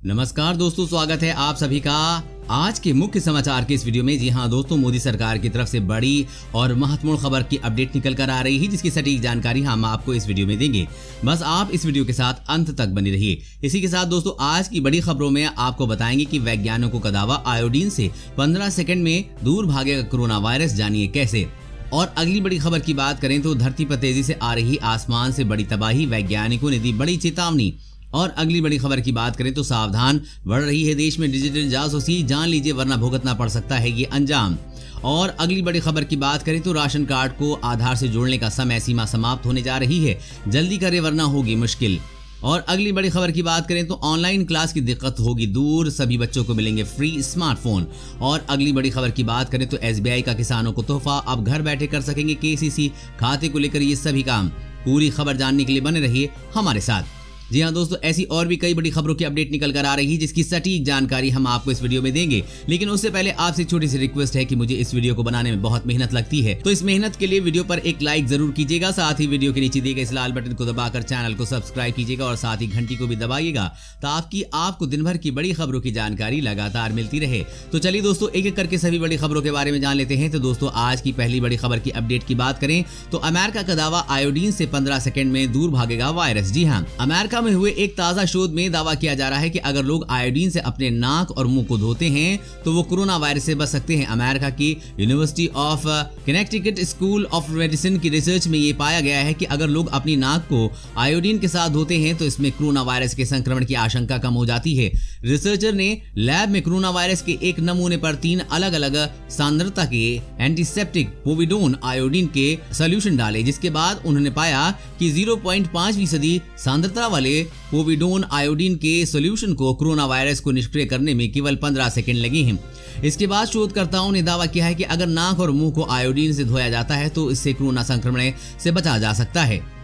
नमस्कार दोस्तों, स्वागत है आप सभी का आज के मुख्य समाचार के इस वीडियो में। जी हां दोस्तों, मोदी सरकार की तरफ से बड़ी और महत्वपूर्ण खबर की अपडेट निकल कर आ रही है, जिसकी सटीक जानकारी हम आपको इस वीडियो में देंगे। बस आप इस वीडियो के साथ अंत तक बने रहिए। इसी के साथ दोस्तों, आज की बड़ी खबरों में आपको बताएंगे कि वैज्ञानिकों का दावा, आयोडीन से 15 सेकंड में दूर भागेगा कोरोना वायरस, जानिए कैसे। और अगली बड़ी खबर की बात करें तो धरती पर तेजी से आ रही आसमान से बड़ी तबाही, वैज्ञानिकों ने दी बड़ी चेतावनी। और अगली बड़ी खबर की बात करें तो सावधान, बढ़ रही है देश में डिजिटल जासूसी, जान लीजिए वरना भुगतना पड़ सकता है ये अंजाम। और अगली बड़ी खबर की बात करें तो राशन कार्ड को आधार से जोड़ने का समय सीमा समाप्त होने जा रही है, जल्दी करें वरना होगी मुश्किल। और अगली बड़ी खबर की बात करें तो ऑनलाइन क्लास की दिक्कत होगी दूर, सभी बच्चों को मिलेंगे फ्री स्मार्टफोन। और अगली बड़ी खबर की बात करें तो एसबीआई का किसानों को तोहफा, अब घर बैठे कर सकेंगे केसीसी खाते को लेकर ये सभी काम। पूरी खबर जानने के लिए बने रहिए हमारे साथ। जी हाँ दोस्तों, ऐसी और भी कई बड़ी खबरों की अपडेट निकल कर आ रही है, जिसकी सटीक जानकारी हम आपको इस वीडियो में देंगे। लेकिन उससे पहले आपसे छोटी सी रिक्वेस्ट है कि मुझे इस वीडियो को बनाने में बहुत मेहनत लगती है, तो इस मेहनत के लिए वीडियो पर एक लाइक जरूर कीजिएगा। साथ ही वीडियो के नीचे दिए गए इस लाल बटन को दबाकर चैनल को सब्सक्राइब कीजिएगा और साथ ही घंटी को भी दबाइएगा, ताकि आपको दिन भर की बड़ी खबरों की जानकारी लगातार मिलती रहे। तो चलिए दोस्तों, एक एक करके सभी बड़ी खबरों के बारे में जान लेते हैं। तो दोस्तों, आज की पहली बड़ी खबर की अपडेट की बात करें तो अमेरिका का दावा, आयोडीन से 15 सेकंड में दूर भागेगा वायरस। जी हाँ, अमेरिका में हुए एक ताजा शोध में दावा किया जा रहा है कि अगर लोग आयोडीन से अपने नाक और मुंह को धोते हैं तो वो कोरोना वायरस से बच सकते हैं। अमेरिका की university of Connecticut school of medicine की रिसर्च में ये पाया गया है कि अगर लोग अपनी नाक को आयोडीन के साथ धोते हैं तो इसमें कोरोना वायरस के संक्रमण की आशंका कम हो जाती है। रिसर्चर ने लैब में कोरोना वायरस के एक नमूने पर 3 अलग अलग सांद्रता के एंटीसेप्टिक पोविडोन आयोडीन के सोल्यूशन डाले, जिसके बाद उन्होंने पाया कि 0.5% सांद्रता वाले पोविडोन आयोडीन के सॉल्यूशन को कोरोना वायरस को निष्क्रिय करने में केवल 15 सेकंड लगे हैं। इसके बाद शोधकर्ताओं ने दावा किया है कि अगर नाक और मुंह को आयोडीन से धोया जाता है तो इससे कोरोना संक्रमण से बचा जा सकता है।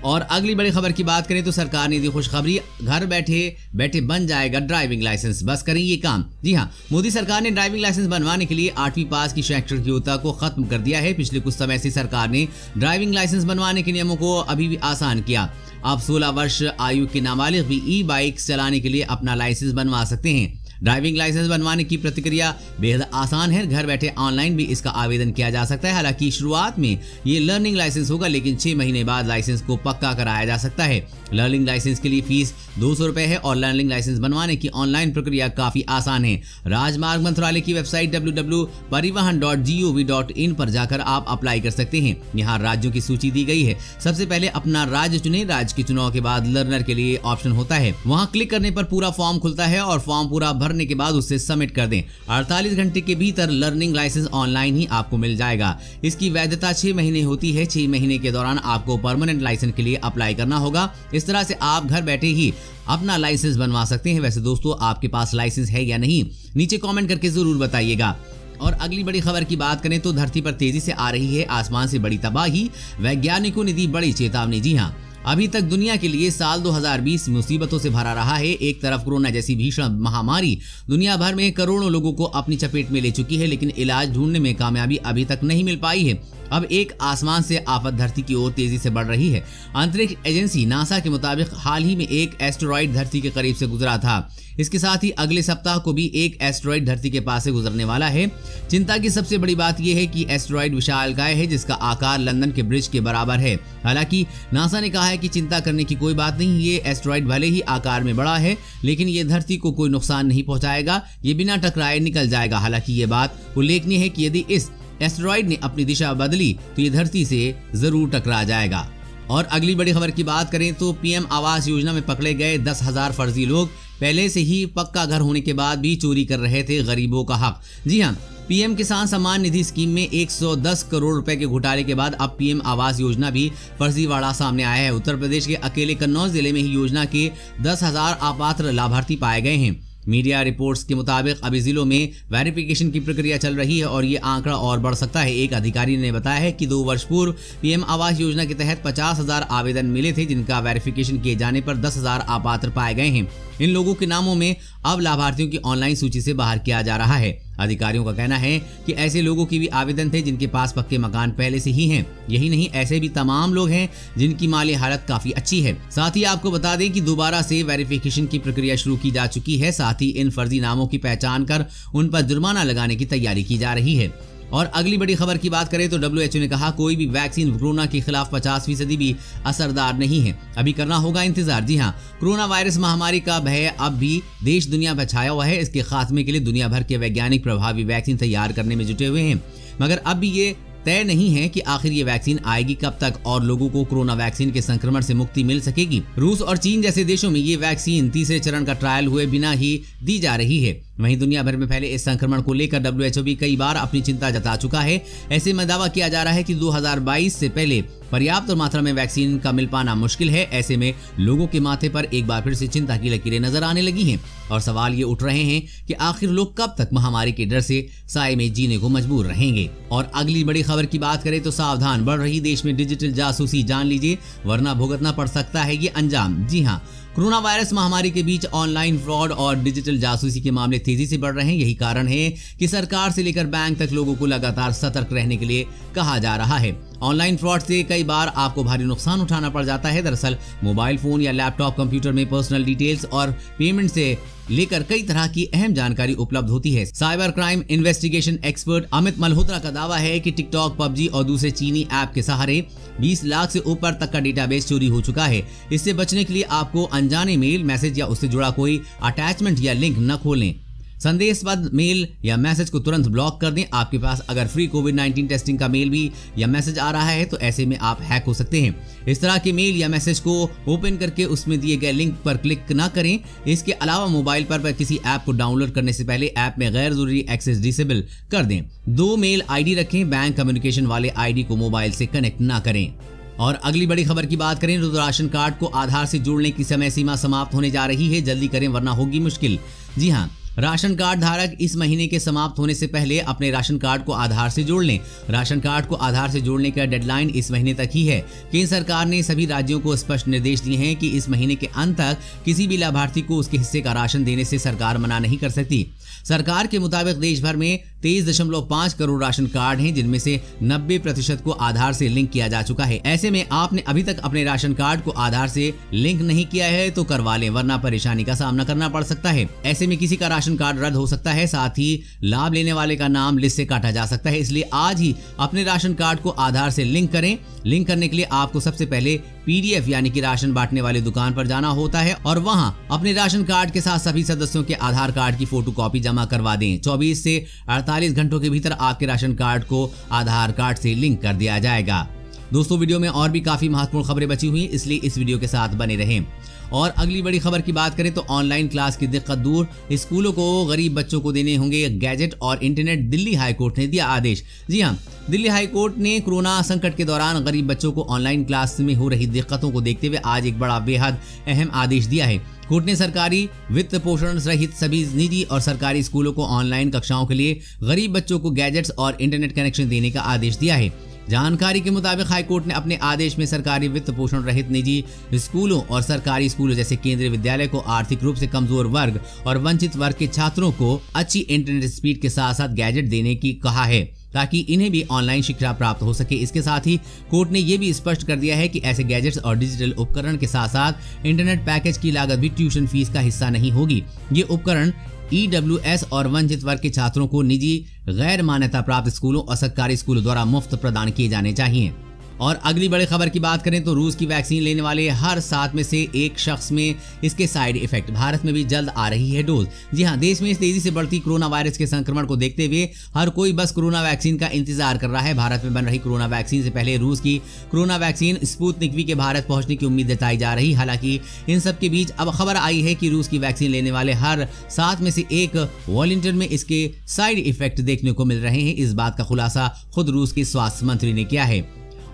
और अगली बड़ी खबर की बात करें तो सरकार ने दी खुशखबरी, घर बैठे बैठे बन जाएगा ड्राइविंग लाइसेंस, बस करें ये काम। जी हाँ, मोदी सरकार ने ड्राइविंग लाइसेंस बनवाने के लिए 8वीं पास की शैक्षणिक योग्यता को खत्म कर दिया है। पिछले कुछ समय से सरकार ने ड्राइविंग लाइसेंस बनवाने के नियमों को अभी भी आसान किया। अब 16 वर्ष आयु के नाबालिग भी ई बाइक चलाने के लिए अपना लाइसेंस बनवा सकते हैं। ड्राइविंग लाइसेंस बनवाने की प्रक्रिया बेहद आसान है, घर बैठे ऑनलाइन भी इसका आवेदन किया जा सकता है। हालांकि शुरुआत में ये लर्निंग लाइसेंस होगा, लेकिन 6 महीने बाद लाइसेंस को पक्का कराया जा सकता है। लर्निंग लाइसेंस के लिए फीस 200 रुपए है और लर्निंग लाइसेंस बनवाने की ऑनलाइन प्रक्रिया काफी आसान है। राजमार्ग मंत्रालय की वेबसाइट www.parivahan.gov.in पर जाकर आप अप्लाई कर सकते हैं। यहाँ राज्यों की सूची दी गई है। सबसे पहले अपना राज्य चुने, राज्य के चुनाव के बाद लर्नर के लिए ऑप्शन होता है, वहाँ क्लिक करने पर पूरा फॉर्म खुलता है और फॉर्म पूरा भरने के बाद उसे सबमिट कर दें। 48 घंटे के भीतर लर्निंग लाइसेंस ऑनलाइन ही आपको मिल जाएगा। इसकी वैधता 6 महीने होती है। 6 महीने के दौरान आपको परमानेंट लाइसेंस के लिए अप्लाई करना होगा। इस तरह से आप घर बैठे ही अपना लाइसेंस बनवा सकते हैं। वैसे दोस्तों, आपके पास लाइसेंस है या नहीं, नीचे कमेंट करके जरूर बताइएगा। और अगली बड़ी खबर की बात करें तो धरती पर तेजी से आ रही है आसमान से बड़ी तबाही, वैज्ञानिकों ने दी बड़ी चेतावनी। जी हाँ, अभी तक दुनिया के लिए साल 2020 मुसीबतों से भरा रहा है। एक तरफ कोरोना जैसी भीषण महामारी दुनिया भर में करोड़ों लोगों को अपनी चपेट में ले चुकी है, लेकिन इलाज ढूंढने में कामयाबी अभी तक नहीं मिल पाई है। अब एक आसमान से आफत धरती की ओर तेजी से बढ़ रही है। अंतरिक्ष एजेंसी नासा के मुताबिक हाल ही में एक एस्टेरॉइड धरती के करीब से गुजरा था। इसके साथ ही अगले सप्ताह को भी एक एस्टेरॉइड धरती के पास से गुजरने वाला है। चिंता की सबसे बड़ी बात यह है कि एस्टेरॉइड विशालकाय है, जिसका आकार लंदन के ब्रिज के बराबर है। हालांकि नासा ने कहा है कि चिंता करने की कोई बात नहीं, ये एस्टेरॉइड भले ही आकार में बड़ा है, लेकिन ये धरती को कोई नुकसान नहीं पहुंचाएगा, ये बिना टकराए निकल जाएगा। हालांकि ये बात उल्लेखनीय है कि यदि इस एस्टेरॉइड ने अपनी दिशा बदली तो ये धरती से जरूर टकरा जाएगा। और अगली बड़ी खबर की बात करें तो पीएम आवास योजना में पकड़े गए 10,000 फर्जी लोग पहले से ही पक्का घर होने के बाद भी चोरी कर रहे थे गरीबों का हक। जी हाँ, पीएम किसान सम्मान निधि स्कीम में 110 करोड़ रुपए के घोटाले के बाद अब पीएम आवास योजना भी फर्जीवाड़ा सामने आया है। उत्तर प्रदेश के अकेले कन्नौज जिले में ही योजना के 10,000 अपात्र लाभार्थी पाए गए हैं। मीडिया रिपोर्ट्स के मुताबिक अभी जिलों में वेरिफिकेशन की प्रक्रिया चल रही है और ये आंकड़ा और बढ़ सकता है। एक अधिकारी ने बताया है कि 2 वर्ष पूर्व पीएम आवास योजना के तहत 50,000 आवेदन मिले थे, जिनका वेरिफिकेशन किए जाने पर 10,000 अपात्र पाए गए हैं। इन लोगों के नामों में अब लाभार्थियों की ऑनलाइन सूची से बाहर किया जा रहा है। अधिकारियों का कहना है कि ऐसे लोगों के भी आवेदन थे जिनके पास पक्के मकान पहले से ही हैं। यही नहीं, ऐसे भी तमाम लोग हैं जिनकी माली हालत काफी अच्छी है। साथ ही आपको बता दें कि दोबारा से वेरिफिकेशन की प्रक्रिया शुरू की जा चुकी है। साथ ही इन फर्जी नामों की पहचान कर उन पर जुर्माना लगाने की तैयारी की जा रही है। और अगली बड़ी खबर की बात करें तो WHO ने कहा कोई भी वैक्सीन कोरोना के खिलाफ 50% भी असरदार नहीं है, अभी करना होगा इंतजार। जी हाँ, कोरोना वायरस महामारी का भय अब भी देश दुनिया में छाया हुआ है। इसके खात्मे के लिए दुनिया भर के वैज्ञानिक प्रभावी वैक्सीन तैयार करने में जुटे हुए हैं, मगर अब भी ये तय नहीं है कि आखिर ये वैक्सीन आएगी कब तक और लोगों को कोरोना वैक्सीन के संक्रमण से मुक्ति मिल सकेगी। रूस और चीन जैसे देशों में ये वैक्सीन तीसरे चरण का ट्रायल हुए बिना ही दी जा रही है। वहीं दुनिया भर में फैले इस संक्रमण को लेकर WHO भी कई बार अपनी चिंता जता चुका है। ऐसे में दावा किया जा रहा है कि 2022 से पहले पर्याप्त मात्रा में वैक्सीन का मिल पाना मुश्किल है। ऐसे में लोगों के माथे पर एक बार फिर से चिंता की लकीरें नजर आने लगी हैं और सवाल ये उठ रहे हैं कि आखिर लोग कब तक महामारी के डर से साए में जीने को मजबूर रहेंगे। और अगली बड़ी खबर की बात करें तो सावधान, बढ़ रही देश में डिजिटल जासूसी, जान लीजिए वरना भुगतना पड़ सकता है ये अंजाम। जी हाँ, कोरोना वायरस महामारी के बीच ऑनलाइन फ्रॉड और डिजिटल जासूसी के मामले तेजी से बढ़ रहे हैं। यही कारण है कि सरकार से लेकर बैंक तक लोगों को लगातार सतर्क रहने के लिए कहा जा रहा है। ऑनलाइन फ्रॉड से कई बार आपको भारी नुकसान उठाना पड़ जाता है। दरअसल मोबाइल फोन या लैपटॉप कंप्यूटर में पर्सनल डिटेल्स और पेमेंट से लेकर कई तरह की अहम जानकारी उपलब्ध होती है। Cyber crime investigation expert Amit Malhotra का दावा है कि टिकटॉक, पबजी और दूसरे चीनी ऐप के सहारे 20 लाख से ऊपर तक का डेटाबेस चोरी हो चुका है। इससे बचने के लिए आपको अनजाने मेल, मैसेज या उससे जुड़ा कोई अटैचमेंट या लिंक न खोलें। संदेशबद्ध मेल या मैसेज को तुरंत ब्लॉक कर दें। आपके पास अगर फ्री कोविड-19 टेस्टिंग का मेल भी या मैसेज आ रहा है तो ऐसे में आप हैक हो सकते हैं। इस तरह के मेल या मैसेज को ओपन करके उसमें दिए गए लिंक पर क्लिक ना करें। इसके अलावा मोबाइल पर किसी ऐप को डाउनलोड करने से पहले ऐप में गैर जरूरी एक्सेस डिसेबल कर दें। 2 मेल आईडी रखें। बैंक कम्युनिकेशन वाले आईडी को मोबाइल से कनेक्ट ना करें। और अगली बड़ी खबर की बात करें तो राशन कार्ड को आधार से जोड़ने की समय सीमा समाप्त होने जा रही है। जल्दी करें वरना होगी मुश्किल। जी हाँ, राशन कार्ड धारक इस महीने के समाप्त होने से पहले अपने राशन कार्ड को आधार से जोड़ लें। राशन कार्ड को आधार से जोड़ने का डेडलाइन इस महीने तक ही है। केंद्र सरकार ने सभी राज्यों को स्पष्ट निर्देश दिए हैं कि इस महीने के अंत तक किसी भी लाभार्थी को उसके हिस्से का राशन देने से सरकार मना नहीं कर सकती। सरकार के मुताबिक देश भर में 23.5 करोड़ राशन कार्ड हैं, जिनमें से 90% को आधार से लिंक किया जा चुका है। ऐसे में आपने अभी तक अपने राशन कार्ड को आधार से लिंक नहीं किया है तो करवा लें, वरना परेशानी का सामना करना पड़ सकता है। ऐसे में किसी का राशन कार्ड रद्द हो सकता है, साथ ही लाभ लेने वाले का नाम लिस्ट से काटा जा सकता है। इसलिए आज ही अपने राशन कार्ड को आधार से लिंक करें। लिंक करने के लिए आपको सबसे पहले PDF यानी कि राशन बांटने वाली दुकान पर जाना होता है और वहां अपने राशन कार्ड के साथ सभी सदस्यों के आधार कार्ड की फोटोकॉपी जमा करवा दें। 24 से 48 घंटों के भीतर आपके राशन कार्ड को आधार कार्ड से लिंक कर दिया जाएगा। दोस्तों, वीडियो में और भी काफी महत्वपूर्ण खबरें बची हुई, इसलिए इस वीडियो के साथ बने रहें। और अगली बड़ी खबर की बात करें तो ऑनलाइन क्लास की दिक्कत दूर, स्कूलों को गरीब बच्चों को देने होंगे गैजेट और इंटरनेट। दिल्ली हाईकोर्ट ने दिया आदेश। जी हां, दिल्ली हाईकोर्ट ने कोरोना संकट के दौरान गरीब बच्चों को ऑनलाइन क्लास में हो रही दिक्कतों को देखते हुए आज एक बड़ा बेहद अहम आदेश दिया है। कोर्ट ने सरकारी वित्त पोषण सहित सभी निजी और सरकारी स्कूलों को ऑनलाइन कक्षाओं के लिए गरीब बच्चों को गैजेट्स और इंटरनेट कनेक्शन देने का आदेश दिया है। जानकारी के मुताबिक हाईकोर्ट ने अपने आदेश में सरकारी वित्त पोषण रहित निजी स्कूलों और सरकारी स्कूलों जैसे केंद्रीय विद्यालय को आर्थिक रूप से कमजोर वर्ग और वंचित वर्ग के छात्रों को अच्छी इंटरनेट स्पीड के साथ साथ गैजेट देने की कहा है, ताकि इन्हें भी ऑनलाइन शिक्षा प्राप्त हो सके। इसके साथ ही कोर्ट ने यह भी स्पष्ट कर दिया है कि ऐसे गैजेट्स और डिजिटल उपकरण के साथ साथ इंटरनेट पैकेज की लागत भी ट्यूशन फीस का हिस्सा नहीं होगी। ये उपकरण EWS और वंचित वर्ग के छात्रों को निजी गैर मान्यता प्राप्त स्कूलों और सरकारी स्कूलों द्वारा मुफ्त प्रदान किए जाने चाहिए। और अगली बड़ी खबर की बात करें तो रूस की वैक्सीन लेने वाले हर 7 में से एक शख्स में इसके साइड इफेक्ट। भारत में भी जल्द आ रही है डोज। जी हां, देश में इस तेजी से बढ़ती कोरोना वायरस के संक्रमण को देखते हुए हर कोई बस कोरोना वैक्सीन का इंतजार कर रहा है। भारत में बन रही कोरोना वैक्सीन से पहले रूस की कोरोना वैक्सीन स्पुतनिक वी के भारत पहुंचने की उम्मीद जताई जा रही। हालांकि इन सब के बीच अब खबर आई है कि रूस की वैक्सीन लेने वाले हर 7 में से एक वॉलंटियर में इसके साइड इफेक्ट देखने को मिल रहे हैं। इस बात का खुलासा खुद रूस के स्वास्थ्य मंत्री ने किया है।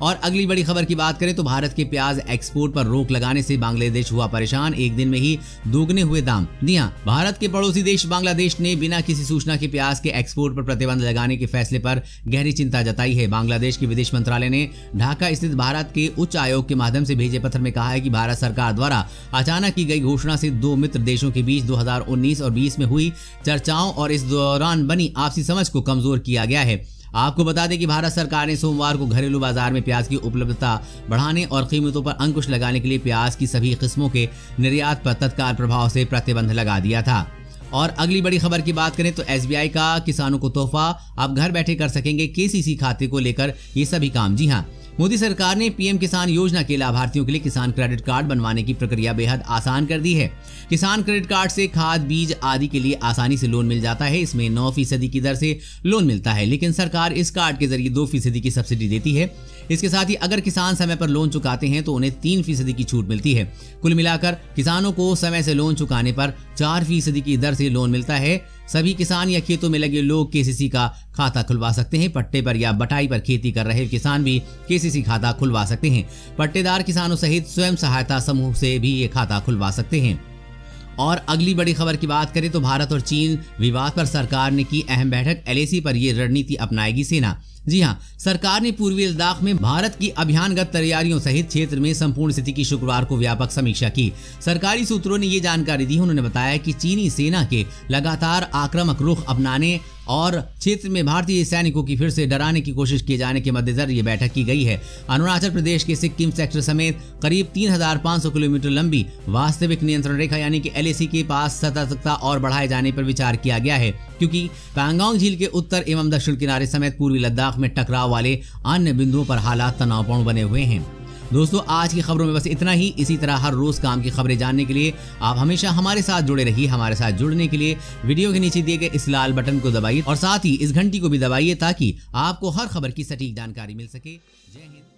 और अगली बड़ी खबर की बात करें तो भारत के प्याज एक्सपोर्ट पर रोक लगाने से बांग्लादेश हुआ परेशान, एक दिन में ही दोगुने हुए दाम। जी हां, भारत के पड़ोसी देश बांग्लादेश ने बिना किसी सूचना के प्याज के एक्सपोर्ट पर प्रतिबंध लगाने के फैसले पर गहरी चिंता जताई है। बांग्लादेश के विदेश मंत्रालय ने ढाका स्थित भारत के उच्च आयोग के माध्यम से भेजे पत्र में कहा है कि भारत सरकार द्वारा अचानक की गई घोषणा से दो मित्र देशों के बीच 2019 और 20 में हुई चर्चाओं और इस दौरान बनी आपसी समझ को कमजोर किया गया है। आपको बता दें कि भारत सरकार ने सोमवार को घरेलू बाजार में प्याज की उपलब्धता बढ़ाने और कीमतों पर अंकुश लगाने के लिए प्याज की सभी किस्मों के निर्यात पर तत्काल प्रभाव से प्रतिबंध लगा दिया था। और अगली बड़ी खबर की बात करें तो SBI का किसानों को तोहफा, आप घर बैठे कर सकेंगे KCC खाते को लेकर ये सभी काम। जी हां, मोदी सरकार ने PM किसान योजना के लाभार्थियों के लिए किसान क्रेडिट कार्ड बनवाने की प्रक्रिया बेहद आसान कर दी है। किसान क्रेडिट कार्ड से खाद, बीज आदि के लिए आसानी से लोन मिल जाता है। इसमें 9% की दर से लोन मिलता है, लेकिन सरकार इस कार्ड के जरिए 2% की सब्सिडी देती है। इसके साथ ही अगर किसान समय पर लोन चुकाते हैं तो उन्हें 3% की छूट मिलती है। कुल मिलाकर किसानों को समय से लोन चुकाने पर 4% की दर से लोन मिलता है। सभी किसान या खेतों में लगे लोग KCC का खाता खुलवा सकते हैं। पट्टे पर या बटाई पर खेती कर रहे किसान भी KCC खाता खुलवा सकते हैं। पट्टेदार किसानों सहित स्वयं सहायता समूह से भी ये खाता खुलवा सकते हैं। और अगली बड़ी खबर की बात करें तो भारत और चीन विवाद पर सरकार ने की अहम बैठक, LAC पर ये रणनीति अपनाएगी सेना। जी हां, सरकार ने पूर्वी लद्दाख में भारत की अभियानगत तैयारियों सहित क्षेत्र में संपूर्ण स्थिति की शुक्रवार को व्यापक समीक्षा की। सरकारी सूत्रों ने ये जानकारी दी। उन्होंने बताया कि चीनी सेना के लगातार आक्रामक रुख अपनाने और क्षेत्र में भारतीय सैनिकों की फिर से डराने की कोशिश किए जाने के मद्देनजर ये बैठक की गई है। अरुणाचल प्रदेश के सिक्किम सेक्टर समेत करीब 3500 किलोमीटर लंबी वास्तविक नियंत्रण रेखा यानी कि LAC के पास सतर्कता और बढ़ाए जाने पर विचार किया गया है, क्योंकि पैंगोंग झील के उत्तर एवं दक्षिण किनारे समेत पूर्वी लद्दाख में टकराव वाले अन्य बिंदुओं पर हालात तनावपूर्ण बने हुए हैं। दोस्तों, आज की खबरों में बस इतना ही। इसी तरह हर रोज काम की खबरें जानने के लिए आप हमेशा हमारे साथ जुड़े रहिए। हमारे साथ जुड़ने के लिए वीडियो के नीचे दिए गए इस लाल बटन को दबाइए और साथ ही इस घंटी को भी दबाइए ताकि आपको हर खबर की सटीक जानकारी मिल सके। जय हिंद।